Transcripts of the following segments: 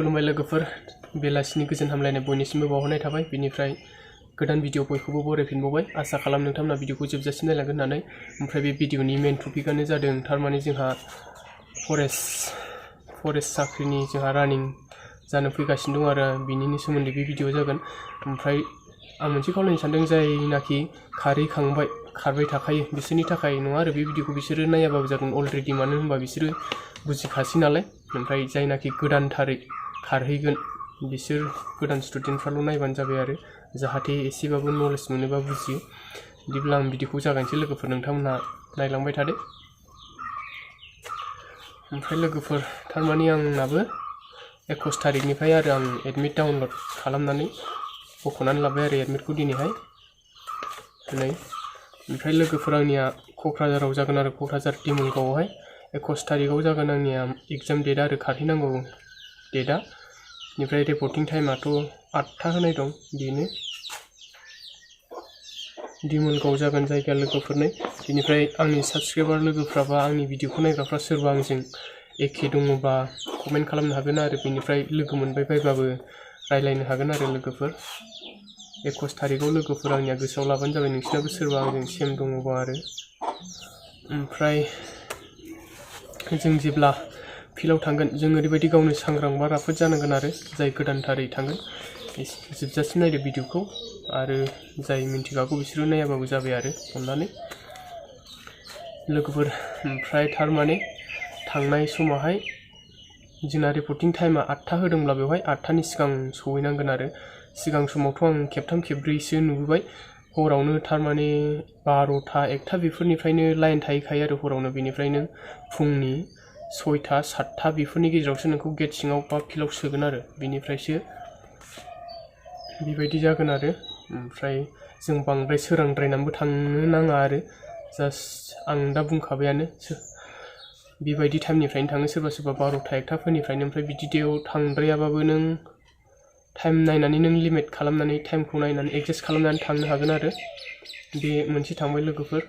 खुलुमबाय लोगोफोर बेलासिनि गोजोन हामलायनाय बयनिसिमबो बावहरनाय थाबाय बेनिफ्राय गोदान भिडिअ बयखौबो बरायफिनबावबाय आसा खालाम नोंथांमोना भिडिअखौ जोबजासिम नायलांगोन होननानै ओमफ्राय बे भिडिअनि मेन टपिकआनो जादों थारमाने जोंहा फरेस्ट साख्रिनि जोंहा रानिं जानो फैगासिनो दं आरो बिनिनो सोमोन्दै बे भिडिअ जागोन ओमफ्राय आं मोनसे खावलायनो सानदों जायनाखि खारबाय थाखायो बिसोरनि थाखाय नङा आरो बे भिडिअखौ बिसोरो नायाबाबो जागोन अलरेडि मानो होनबा बिसोरो बुजिखासै नालाय ओमफ्राय जायनाखि गोदानथारै खारहैगोन बिसोर गोदान स्टुडेन्टफ्राल' नायबानो जाबाय आरो जाहाथे एसेबाबो नलेज मोनोबा बुजियो बिदिब्ला आं भिडिअखौ जागायनोसै लोगोफोर नोंथांमोनहा नायलांबाय थादो ओमफ्राय लोगोफोर थारमाने आंनाबो 21 तारिखनिफ्राय आरो आं एडमिट डाउनलड खालामनानै बख'नानै लाबाय आरो एडमिटखौ दिनैहाय ओमफ्राय लोगोफोर आंनिया क'क्राझाराव जागोन आरो क'क्राझार दिमुलगावआवहाय 21 तारिखआव जागोन आंनिया एग्जाम डेटआ आरो खारहैनांगौ डेटआ बेनिफ्राय रिपर्टिं टाइमाथ' 8टा होनाय दं बेनो दिमुलगाव जागोन जायगाया लोगोफोरनो बेनिफ्राय आंनि साबस्क्राइबार लोगोफ्राबा आंनि भिडिअखौ नायग्राफ्रा सोरबा आंजों एखे दङबा कमेन्ट खालामनो हागोन आरो बेनिफ्राय लोगो मोनबाय बायबाबो रायलायनो हागोन आरो लोगोफोर 21 तारिखआव लोगोफोर आंनिया गोसोआव लाबानो जाबाय नोंसिनाबो सोरबा आंजों सेम दङबा आरो ओमफ्राय जों जेब्ला फिल्डआव थांगोन जों ओरैबायदि गावनो सांग्रां बा राफोद जानांगोन आरो जाय गोदानथारै थांगोन जोबजासिम नायदो भिडिअखौ आरो जाय मिन्थिखागौ बिसोरो नायाबाबो जाबाय आरो अननानै लोगोफोर ओमफ्राय थारमाने थांनाय समावहाय जोंना रिपर्टिं टाइमा 8टा होदोंब्ला बेवहाय 8टानि सिगां सहैनांगोन आरो सिगां समावथ' आं खेबथाम खेबब्रैसो नुबोबाय हरावनो थारमाने 12टा 1टा बेफोरनिफ्रायनो लाइन थाहैखायो आरो हरावनो बेनिफ्राय नों फुंनि 6टा 7टा बेफोरनि गेजेरावसो नोंखौ गेट सिङाव बा फिल्डआव सोगोन आरो बेनिफ्रायसो बेबायदि जागोन आरो ओमफ्राय जों बांद्राय सोरांद्रायनानैबो थांनो नाङा आरो जास्ट आं दा बुंखाबायानो बेबायदि टाइमनिफ्रायनो थाङो सोरबा 12टा 1टाफोरनिफ्रायनो ओमफ्राय बिदियाव थांद्रायाबाबो नों टाइम नायनानै नों लिमिट खालामनानै टाइमखौ नायनानै एडजास्ट खालामनानै थांनो हागोन आरो बे मोनसे थांबाय लोगोफोर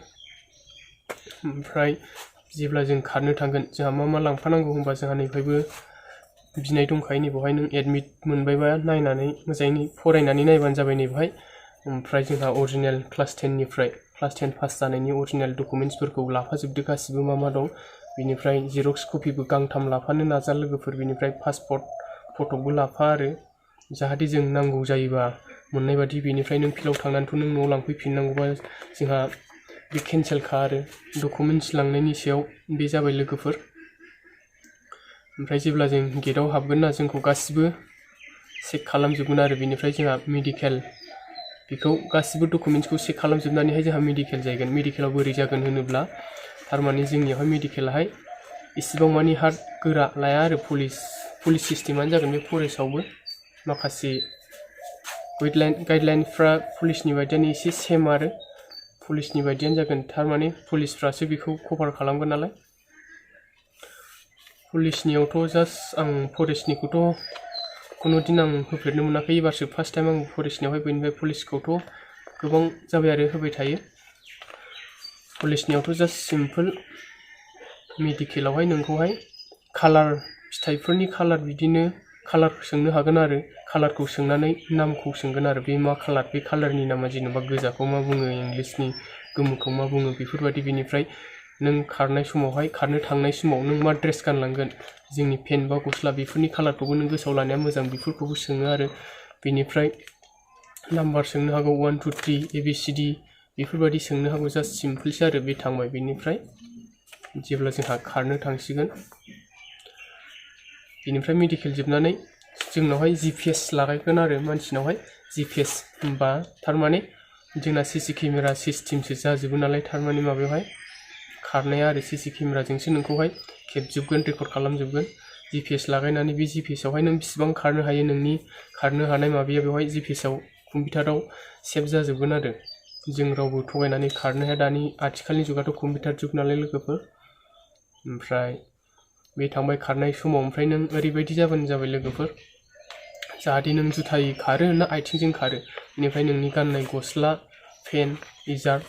ओमफ्राय जेब्ला जों खारनो थांगोन जोंहा मा लांफानांगौ होनबा जोंहा नैफ्रायबो बिनाय दंखायो नैबेवहाय नों एडमिट मोनबायबा नायनानै मोजाङै फरायनानै नायबानो जाबाय नैबेवहाय ओमफ्राय जोंहा अरिजिनेल क्लास 10निफ्राय क्लास 10 पास जानायनि अरिजिनेल डकुमेन्ट्सफोरखौ लाफाजोबदो गासिबो मा दं बेनिफ्राय जेरक्स कपिबो गांथाम लाफानो नाजा लोगोफोर बेनिफ्राय पासपर्ट फट'बो लाफा आरो जाहाथे जों नांगौ जायोबा मोननाय बादि बेनिफ्राय नों फिल्डआव थांनानैथ' नों न'आव लांफैफिननांगौबा जोंहा बे केन्सेलखा आरो डकुमेन्ट्स लांनायनि सायाव बे जाबाय लोगोफोर ओमफ्राय जेब्ला जों गेटआव हाबगोन ना जोंखौ गासिबो चेक खालामजोबगोन आरो बेनिफ्राय जोंहा मेडिकेल बेखौ गासिबो डकुमेन्ट्सखौ चेक खालामजोबनानैहाय जोंहा मेडिकेल जागोन मेडिकेलाव बोरै जागोन होनोब्ला थारमाने जोंनियावहाय मेडिकेलाहाय इसेबां मानि हार्ड गोरा लाया आरो पुलिस सिस्टेमानो जागोन बे फरेस्टआवबो माखासे गाइडलाइनफ्रा पुलिसनि बायदियानो एसे सेम आरो पुलिसनि बायदियानो जागोन थारमाने पुलिसफ्रासो बेखौ कभार खालामगोन नालाय पुलिसनियावथ' जास्ट आं फरेस्टनिखौथ' खुनु दिन आं होफेरनो मोनाखै एबारसो फार्स्ट टाइम आं फरेस्टनियावहाय बेनिफ्राय पुलिसखौथ' गोबां जाबाय आरो होबाय थायो पुलिसनियावथ' जास्ट सिम्पोल मेडिकेलावहाय नोंखौहाय कालार फिथाइफोरनि कालार बिदिनो कालार सोंनो हागोन आरो कालारखौ सोंनानै नामखौ सोंगोन आरो बे मा कालार बे कालारनि नामा जेनेबा गोजाखौ मा बुङो इंलिसनि गोमोखौ मा बुङो बेफोरबायदि बेनिफ्राय नों खारनाय समावहाय खारनो थांनाय समाव नों मा ड्रेस गानलांगोन जोंनि पेन्ट बा गस्ला बेफोरनि कालारखौबो नों गोसोआव लानाया मोजां बेफोरखौबो सोङो आरो बेनिफ्राय नाम्बार सोंनो हागौ 1 2 3 ABCD बेफोरबायदि सोंनो हागौ जास्ट सिम्पोलसो आरो बे थांबाय बेनिफ्राय जेब्ला जोंहा खारनो थांसिगोन बेनिफ्राय मेडिकेल जोबनानै जोंनावहाय GPS लागायगोन आरो मानसिनावहाय GPS होनबा थारमाने जोंना CC केमेरा सिस्टेमसो जाजोबो नालाय थारमाने माबायावहाय खारनाया आरो CC केमेराजोंसो नोंखौहाय खेबजोबगोन रेकर्ड खालामजोबगोन GPS लागायनानै बे GPSआवहाय नों बेसेबां खारनो हायो नोंनि खारनो हानाय माबाया बेवहाय GPSआव कम्पिउटाराव सेभ जाजोबगोन आरो जों रावबो थगायनानै खारनो हाया दानि आथिखालनि जुगाथ' कम्पिउटार जुग नालाय लोगोफोर ओमफ्राय बे थांबाय खारनाय समाव ओमफ्राय नों ओरैबायदि जाबानो जाबाय लोगोफोर जाहाथे नों जुथायै खारो ना आथिंजों खारो बेनिफ्राय नोंनि गाननाय गस्ला पेन्ट इजार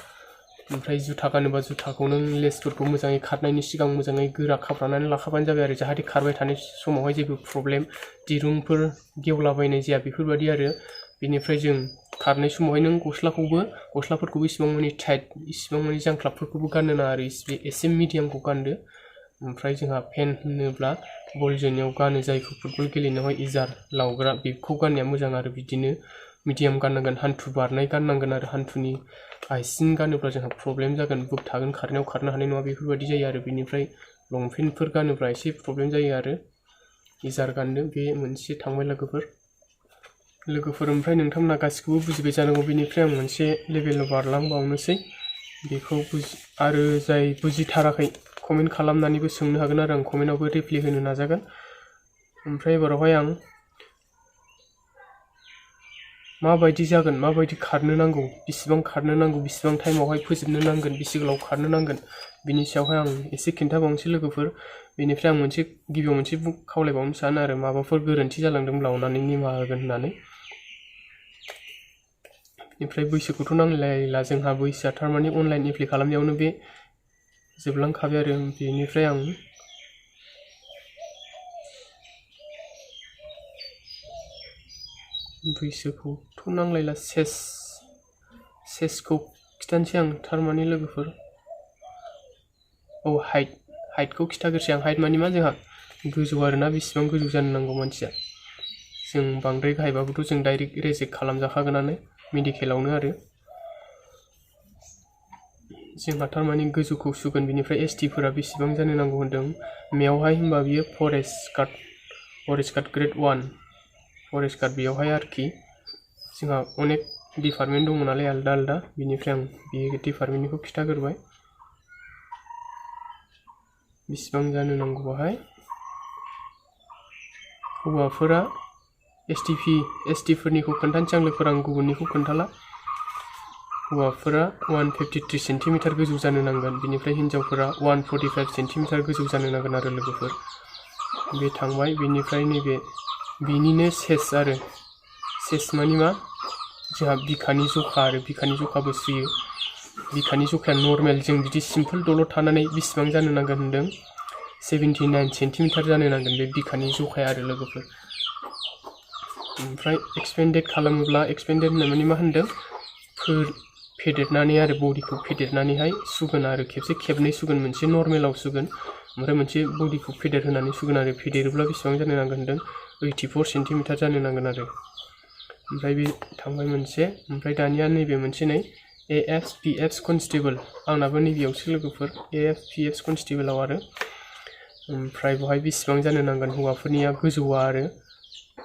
ओमफ्राय जुथा गानोबा जुथाखौ नों लेसफोरखौ मोजाङै खारनायनि सिगां मोजाङै गोरा खाफ्रानानै लाखाबानो जाबाय आरो जाहाथे खारबाय थानाय समावहाय जेबो प्रब्लेम दिरुंफोर गेवलाबायनाय जाया बेफोरबायदि आरो बेनिफ्राय जों खारनाय समावहाय नों गस्लाफोरखौबो इसिबां माने टाइट इसिबां माने जांख्लाबफोरखौबो गाननो नाङा आरो एसे मिडियामखौ गानदो ओमफ्राय जोंहा पेन होनोब्ला बल जोनायाव गानो जायखौ फुटबल गेलेनायावहाय इजार लावग्रा बेखौ गाननाया मोजां आरो बिदिनो मिडियाम गाननांगोन हान्थु बारनाय गाननांगोन आरो हान्थुनि आइसिन गानोब्ला जोंहा प्रब्लेम जागोन बुक थागोन खारनायाव खारनो हानाय नङा बेफोरबायदि जायो आरो बेनिफ्राय लंपेन्टफोर गानोब्ला एसे प्रब्लेम जायो आरो इजार गाननो बे मोनसे थांबाय लोगोफोर ओमफ्राय नोंथांमोना गासिखौबो बुजिबाय जानांगौ बेनिफ्राय आं मोनसे लेभेलाव बारलांबावनोसै बेखौ आरो जाय बुजिथाराखै कमेन्ट खालामनानैबो सोंनो हागोन आरो आं कमेन्टआवबो रिप्लाइ होनो नाजागोन ओमफ्राय एबारावहाय आं माबायदि जागोन माबायदि खारनो नांगौ बेसेबां खारनो नांगौ बेसेबां टाइमावहाय फोजोबनो नांगोन बेसे गोलाव खारनो नांगोन बिनि सायावहाय आं एसे खिन्थाबावनोसै लोगोफोर बेनिफ्राय आं गिबियाव मोनसे खावलायबावनो सानो आरो माबाफोर गोरोन्थि जालांदोंब्ला अननानै निमाहा होगोन होननानै बेनिफ्राय बैसोखौथ' नांलायला जोंहा बैसोआ थारमाने अनलाइन एप्लाइ खालामनायावनो बे जोबलांखाबाय आरो बेनिफ्राय आं बैसोखौथ' नांलायला सेसखौ खिथानोसै आं थारमाने लोगोफोर हाइटखौ खिथाग्रोसै आं हाइट मानि मा जोंहा गोजौ आरोना बेसेबां गोजौ जानो नांगौ मानसिया जों बांद्राय गाहायबाबोथ' जों डाइरेक्ट रेजेक्ट खालामजाखागोनानो मेडिकेलावनो आरो जोंहा थारमाने गोजौखौ सुगोन बिनिफ्राय एसटिफोरा बेसेबां जानो नांगौ होनदों मेयावहाय होनबा बियो forest guard grade 1 forest guard बेयावहाय आरोखि जोंहा अनेक डिपार्टमेन्ट दङ नालाय आलदा बिनिफ्राय आं बे डिपार्टमेन्टनिखौ खिथाग्रोबाय बेसेबां जानो नांगौ बाहाय हौवाफोरा एसटिफोरनिखौ खोन्थानोसै आं लोगोफोर आं गुबुननिखौ खोन्थाला हौवाफोरा 153 सेन्टिमिटार गोजौ जानो नांगोन बिनिफ्राय हिन्जावफोरा 145 सेन्टिमिटार गोजौ जानो नांगोन आरो लोगोफोर बे थांबाय बेनिफ्राय नैबे बिनिनो सेस मानि मा जोंहा बिखानि जखा आरो बिखानि जखाबो सुयो बिखानि जखाया नर्मेल जों बिदि सिम्पोल दलर थानानै बेसेबां जानो नांगोन होनदों 79 सेन्टिमिटार जानो नांगोन बे बिखानि जखाया आरो लोगोफोर ओमफ्राय एक्सपेन्डेड खालामोब्ला एक्सपेन्डेड होननाय माने मा होनदों फेदेरनानै आरो बडिखौ फेदेरनानैहाय सुगोन आरो खेबनै सुगोन मोनसे नर्मेलाव सुगोन ओमफ्राय मोनसे बडिखौ फेदेरहोनानै सुगोन आरो फेदेरोब्ला बेसेबां जानो नांगोन होनदों 84 सेन्टिमिटार जानो नांगोन आरो ओमफ्राय बे थांबाय मोनसे ओमफ्राय दानिया नैबे मोनसे नै AFPF कनस्टेबल आंनाबो नैबेयावसो लोगोफोर AFPF कनस्टेबलाव आरो ओमफ्राय बेवहाय बेसेबां जानो नांगोन हौवाफोरनिया गोजौआ आरो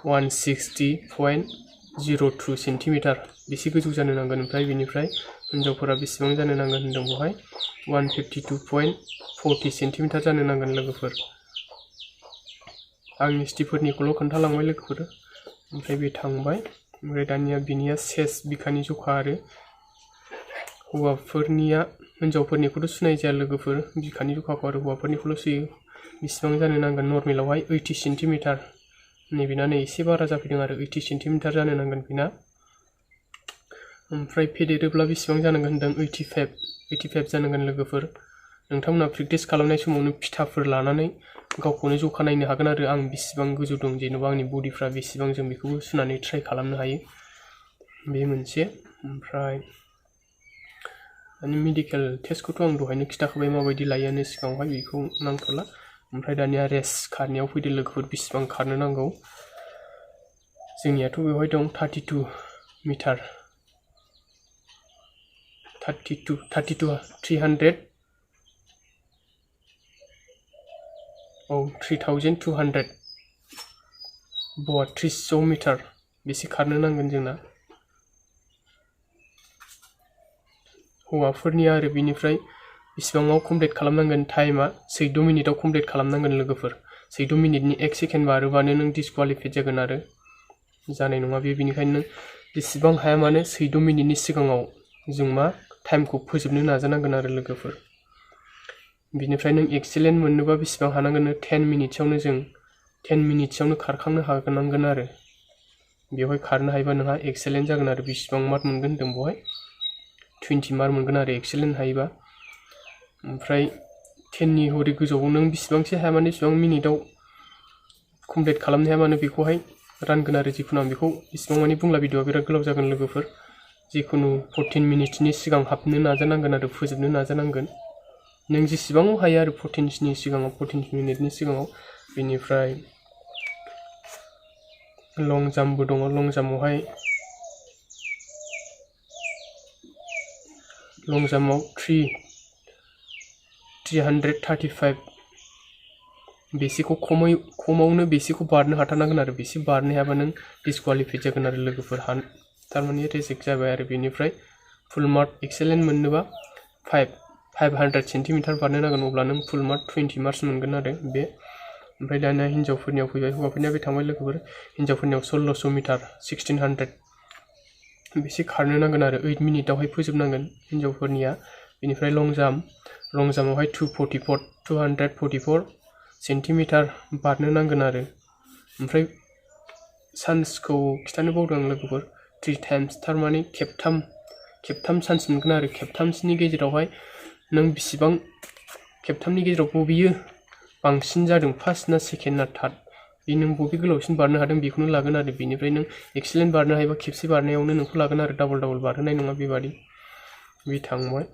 160.02 सेन्टिमिटार बेसे गोजौ जानो नांगोन ओमफ्राय बेनिफ्राय हिन्जावफोरा बेसेबां जानो नांगोन होनदों बेवहाय 152.40 सेन्टिमिटार जानो नांगोन लोगोफोर आं एसटिफोरनिखौल' खोन्थालांबाय लोगोफोर ओमफ्राय बे थांबाय ओमफ्राय दानिया बिनिया सेस बिखानि जखा आरो हौवाफोरनिया हिन्जावफोरनिखौथ' सुनाय जाया लोगोफोर बिखानि जखाखौ आरो हौवाफोरनिखौल' सुयो बेसेबां जानो नांगोन नर्मेलावहाय 80 सेन्टिमिटार नैबेना नै एसे बारा जाफैदों आरो 80 सेन्टिमिटार जानो नांगोन बेना ओमफ्राय फेदेरोब्ला बेसेबां जानांगोन होनदों 85 जानांगोन लोगोफोर नोंथांमोना प्रेक्टिस खालामनाय समावनो फिथाफोर लानानै गावखौनो जखा नायनो हागोन आरो आं बेसेबां गोजौ दं जेनेबा आंनि बडिफ्रा बेसेबां जों बेखौबो सुनानै ट्राइ खालामनो हायो बे मोनसे ओमफ्राय मेडिकेल टेस्टखौथ' आं दहायनो खिथाखाबाय माबायदि लायोआनो सिगाङावहाय बेखौ नांथ'ला ओमफ्राय दानिया रेस खारनायाव फैदो लोगोफोर बेसेबां खारनो नांगौ जोंनियाथ' बेवहाय दं 32 मिटार 300 3200 300 मिटार बेसे खारनो नांगोन जोंना हौवाफोरनिया आरो बिनिफ्राय बेसेबाङाव कमप्लिट खालामनांगोन टाइमा 14 मिनिटाव कमप्लिट खालामनांगोन लोगोफोर 14 मिनिटनि 1 सेकेन्ड बारोबानो नों डिसक्वालिफाइड जागोन आरो जानाय नङा बेनिखायनो नों जेसेबां हाया मानो 14 मिनिटनि सिगाङाव जों मा टाइमखौ फोजोबनो नाजानांगोन आरो लोगोफोर बिनिफ्राय नों एक्सेलेन्ट मोननोबा बेसेबां हानांगोन 10 मिनिटसआवनो खारखांनो हानांगोन आरो बेवहाय खारनो हायोबा नोंहा एक्सेलेन्ट जागोन आरो बेसेबां मार्क मोनगोन होनदों बेवहाय 20 मार्क मोनगोन आरो एक्सेलेन्ट हायोबा। ओमफ्राय 10नि हरै गोजौआव नों बेसेबांसो हाया माने बेसेबां मिनिटआव कमप्लिट खालामनो हाया मानो बेखौहाय रानगोन आरो जिखुनु आं बेखौ इसेबां माने बुंला, भिडिअआ बिराद गोलाव जागोन लोगोफोर। जिखुनु 14 मिनिट्सनि सिगां हाबनो नाजानांगोन आरो फोजोबनो नाजानांगोन नों जेसेबां हायो आरो 14नि सिगाङाव, 14 मिनिटनि सिगाङाव। बेनिफ्राय लं जाम्पबो दङ। लं जाम्पआव 335 बेसेखौ खमावनो बेसेखौ बारनो हाथारनांगोन आरो बेसे बारनो हायाबा नों डिसक्वालिफाइड जागोन आरो लोगोफोर, थारमाने रेजेक्ट जाबाय आरो। बेनिफ्राय फुल मार्क एक्सेलेन्ट मोननोबा 500 सेन्टिमिटार बारनो नांगोन, अब्ला नों फुल मार्क 20 मार्क्स मोनगोन आरो बे। ओमफ्राय दाना हिन्जावफोरनियाव फैबाय, हौवाफोरनिया बे थांबाय लोगोफोर। हिन्जावफोरनियाव 1600 मिटार 1600 बेसे खारनो नांगोन आरो 8 मिनिटआवहाय फोजोबनांगोन हिन्जावफोरनिया। बेनिफ्राय लं जाम्पआवहाय 244 सेन्टिमिटार बारनो नांगोन आरो। ओमफ्राय चान्सखौ खिथानो बावदों आं लोगोफोर, 3 टाइम्स थारमाने खेबथाम चान्स मोनगोन आरो। खेबथामनि गेजेरावहाय नों बेसेबां, खेबथामनि गेजेराव बबेयो बांसिन जादों, फार्स्ट ना सेकेन्ड ना थार्ड, बे नों बबे गोलावसिन बारनो हादों बेखौनो लागोन आरो। बेनिफ्राय नों एक्सेलेन्ट बारनो हायोबा खेबसे बारनायावनो नोंखौ लागोन आरो, डाबल बारहोनाय नङा बेबादि। बे थांबाय।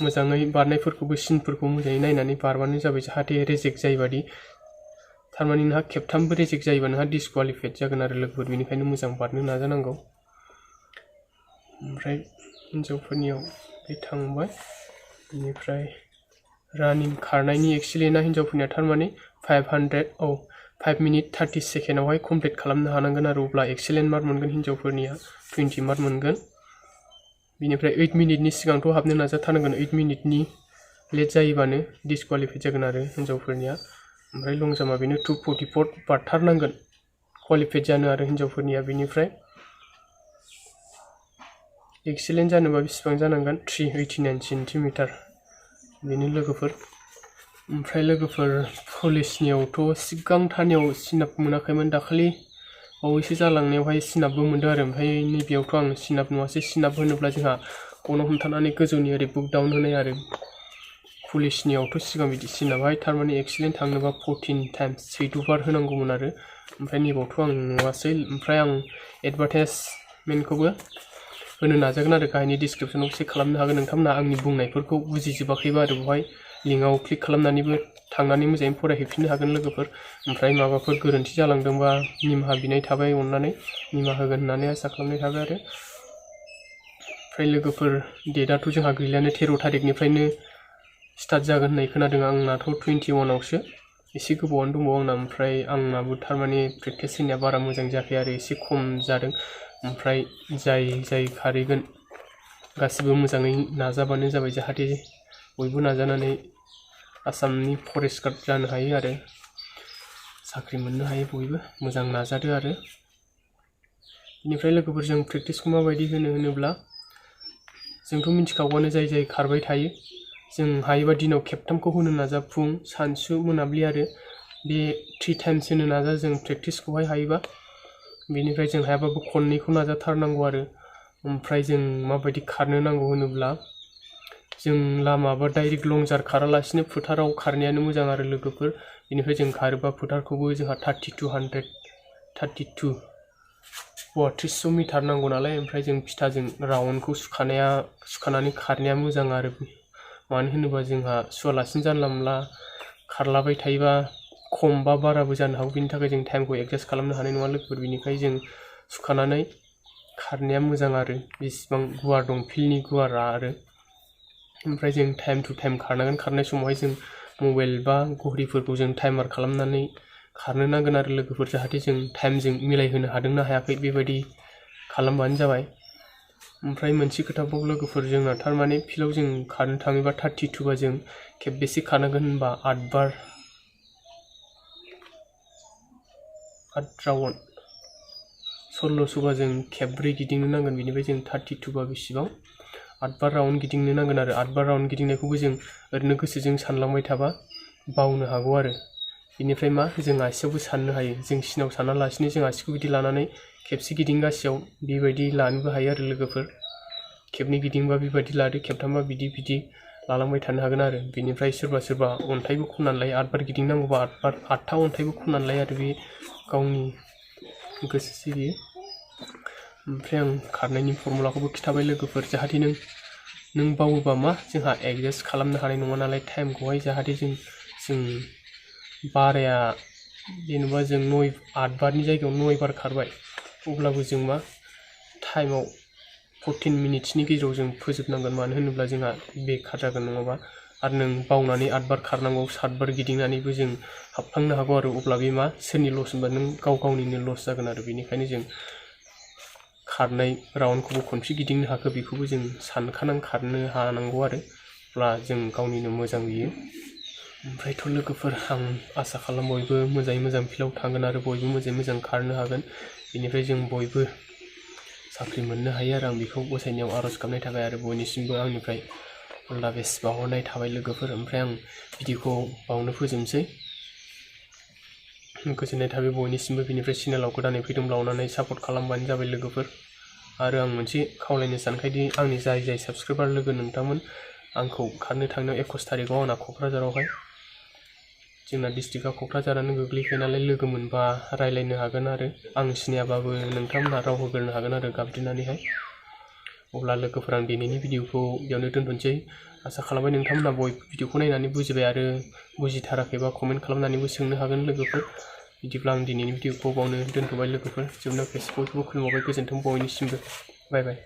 मोजाङै बारनायफोरखौबो सिनफोरखौ मोजाङै नायनानै बारबानो जाबाय, जाहाथे रेजेक्ट जायिबादि। थारमाने नोंहा खेबथामबो रेजेक्ट जायोबा नोंहा डिसक्वालिफाइड जागोन आरो लोगोफोर, बेनिखायनो मोजां बारनो नाजानांगौ। ओमफ्राय हिन्जावफोरनियाव बे थांबाय। बेनिफ्राय रानिं खारनायनि एक्सेलेन्टआ हिन्जावफोरनिया थारमाने 5 मिनिट 30 सेकेन्डआवहाय कमप्लिट खालामनो हानांगोन आरो, अब्ला एक्सेलेन्ट मार्क मोनगोन हिन्जावफोरनिया 20 मार्क मोनगोन। बेनिफ्राय 8 मिनिटनि सिगांथ' हाबनो नाजाथारनांगोन, 8 मिनिटनि लेट जायोबानो डिसक्वालिफाइड जागोन आरो हिन्जावफोरनिया। ओमफ्राय लं जाम्पआ बेनो 244 बारथारनांगोन क्वालिफाइड जानो आरो हिन्जावफोरनिया। बेनिफ्राय एक्सेलेन्ट जानोबा बेसेबां जानांगोन, 389 सेन्टिमिटार बेनो लोगोफोर। ओमफ्राय लोगोफोर पुलिसनियावथ' सिगांथारनियाव सिनाप मोनाखैमोन, दाखालि बावैसो जालांनायावहाय सिनापबो मोनदों आरो। ओमफ्राय नैबेयावथ' आं सिनाप नुवासै। सिनाप होनोब्ला जोंहा गनाव हमथानानै गोजौनि ओरै बुक डाउन होनाय आरो। पुलिसनियावथ' सिगां बिदि सिनापहाय थारमाने एक्सेलेन्ट थांनोबा 14 टाइम्स 14 बार होनांगौमोन आरो। ओमफ्राय नैबावथ' आं नुवासै। ओमफ्राय आं एडभार्टाइजमेन्टखौबो होनो नाजागोन आरो, गाहायनि डिसक्रिपसनाव चेक खालामनो हागोन नोंथांमोना आंनि बुंनायफोरखौ बुजिजोबाखैबा आरो, बेवहाय लिंकआव क्लिक खालामनानैबो थांनानै मोजाङै फरायहैफिननो हागोन लोगोफोर। ओमफ्राय माबाफोर गोरोन्थि जालांदोंबा निमाहा बिनाय थाबाय, अननानै निमाहा होगोन होननानै आसा खालामनाय थाबाय आरो। ओमफ्राय लोगोफोर डेटआथ' जोंहा गैलानो, 13 थारिखनिफ्रायनो स्टार्ट जागोन होननाय खोनादों। आंनाथ' 21आवसो, एसे गोबावानो दंबावो आंना। ओमफ्राय आंनाबो थारमाने प्रेक्टिस होनाया बारा मोजां जायाखै आरो, एसे खम जादों। ओमफ्राय जाय खारहैगोन गासिबो मोजाङै नाजाबानो जाबाय, जाहाथे बयबो नाजानानै आसामनि फरेस्ट गार्ड जानो हायो आरो साख्रि मोननो हायो। बयबो मोजां नाजादो आरो। बेनिफ्राय लोगोफोर जों प्रेक्टिसखौ माबायदि होनोब्ला जोंथ' मिथिखागौआनो, जाय खारबाय थायो जों हायोबा दिनाव खेबथामखौ होनो नाजा, फुं सानसु मोनाबिलि आरो। बे 3 टाइम्स होनो नाजा जों प्रेक्टिसखौहाय हायोबा। बेनिफ्राय जों हायाबाबो खननैखौ नाजाथारनांगौ आरो। ओमफ्राय जों माबायदि खारनो नांगौ होनोब्ला जों लामा बा डाइरेक्ट लंजार खारालासिनो फोथाराव खारनायानो मोजां आरो लोगोफोर। बेनिफ्राय जों खारोबा फोथारखौबो जोंहा 300 मिटार नांगौ नालाय। ओमफ्राय जों फिथाजों राउन्डखौ सुखानानै खारनाया मोजां आरो। मानो होनोबा जोंहा सुवालासिनो जानला मोनला खारलाबाय थायोबा खम बा बाराबो जानो हागौ, बेनि थाखाय जों टाइमखौ एडजास्ट खालामनो हानाय नङा लोगोफोर। बेनिखायनो जों सुखानानै खारनाया मोजां आरो, बेसेबां गुवार दं फिल्डनि गुवारा आरो। ओमफ्राय जों टाइम टु टाइम खारनांगोन। खारनाय समावहाय जों मबाइल बा घड़िफोरखौ जों टाइमार खालामनानै खारनो नांगोन आरो लोगोफोर, जाहाथे जों टाइमजों मिलायहोनो हादोंना हायाखै बेबायदि खालामबानो जाबाय। ओमफ्राय मोनसे खोथाबाव लोगोफोर, जोंना थारमाने फिल्डआव जों खारनो थाङोबा 32 बा जों खेबबेसे खारनांगोन होनबा 8 राउन्ड। 1600 बा जों खेबब्रै गिदिंनो नांगोन। बेनिफ्राय जों 32 बा बेसेबां 8 बार राउन्ड गिदिंनो नांगोन आरो। 8 बार राउन्ड गिदिंनायखौबो जों ओरैनो गोसोजों सानलांबाय थाबा बावनो हागौ आरो। बेनिफ्राय मा जों आसियावबो साननो हायो, जों सिनाव सानालासिनो जों आसिखौ बिदि लानानै खेबसे गिदिंगासेयाव बेबायदि लानोबो हायो आरो लोगोफोर। खेबनै गिदिंबा बेबायदि लादो, खेबथामबा बिदि लालांबाय थानो हागोन आरो। बेनिफ्राय सोरबा अन्थाइबो खननानै लायो, 8 बार गिदिंनांगौबा 8था अन्थाइबो खननानै लायो आरो, बे गावनि गोसोसै बियो। ओमफ्राय आं खारनायनि फर्मुलाखौबो खिथाबाय लोगोफोर, जाहाथे नों बावोबा मा जोंहा एडजास्ट खालामनो हानाय नङा नालाय टाइमखौहाय, जाहाथे जों बाराया जेनेबा जों 8 बारनि जायगायाव 9 बार खारबाय, अब्लाबो जों मा टाइमाव 14 मिनिट्सनि गेजेराव जों फोजोबनांगोन, मानो होनोब्ला जोंहा बेखार जागोन नङाबा। आरो नों बावनानै 8 बार खारनांगौ, 7 बार गिदिंनानैबो जों हाबफ्लांनो हागौ आरो, अब्ला बे मा सोरनि लस होनबा नों गावनिनो लस जागोन आरो। बेनिखायनो जों खारनाय राउन्डखौबो खनसे गिदिंनो हाखो बेखौबो जों सानखानां खारनो हानांगौ आरो, अब्ला जों गावनिनो मोजां बियो। ओमफ्रायथ' लोगोफोर, आं आसा खालाम बयबो मोजाङै मोजां फिल्डआव थांगोन आरो बयबो मोजाङै मोजां खारनो हागोन। बेनिफ्राय जों बयबो साख्रि मोननो हायो आरो, आं बेखौ गसाइनियाव आर'ज गाबनाय थाबाय आरो बयनिसिमबो आंनिफ्राय अल दा बेस्ट बावहरनाय थाबाय लोगोफोर। ओमफ्राय आं भिडिअखौ बावनो फोजोबनोसै। गोजोननाय थाबाय बयनिसिमबो। बेनिफ्राय चेनेलाव गोदानै फैदोंब्ला अननानै सापर्ट खालामबानो जाबाय लोगोफोर। आरो आं मोनसे खावलायनो सानखायोदि आंनि जाय साबसक्राइबार लोगो नोंथांमोन, आंखौ खारनो थांनायाव 21 तारिखआव आंना क'क्राझारावहाय, जोंना डिस्ट्रिक्टआ क'क्राझारानो गोग्लैखायो नालाय, लोगो मोनबा रायलायनो हागोन आरो, आं सिनायाबाबो नोंथांमोनहा राव होग्रोनो हागोन आरो गाबज्रिनानैहाय। अब्ला लोगोफोर, आं दिनैनि भिडिअखौ बेयावनो दोनथ'नोसै। आसा खालामबाय नोंथांमोनहा बयबो भिडिअखौ नायनानै बुजिबाय, आरो बुजिथाराखैबा कमेन्ट खालामनानैबो सोंनो हागोन लोगोफोर। बिदिब्ला आं दिनैनि भिडिअखौ बावनो दोनथ'बाय लोगोफोर। जोबनायाव बयखौबो खुलुमबावबाय, गोजोन्थों बयनिसिमबो। बाय बाय।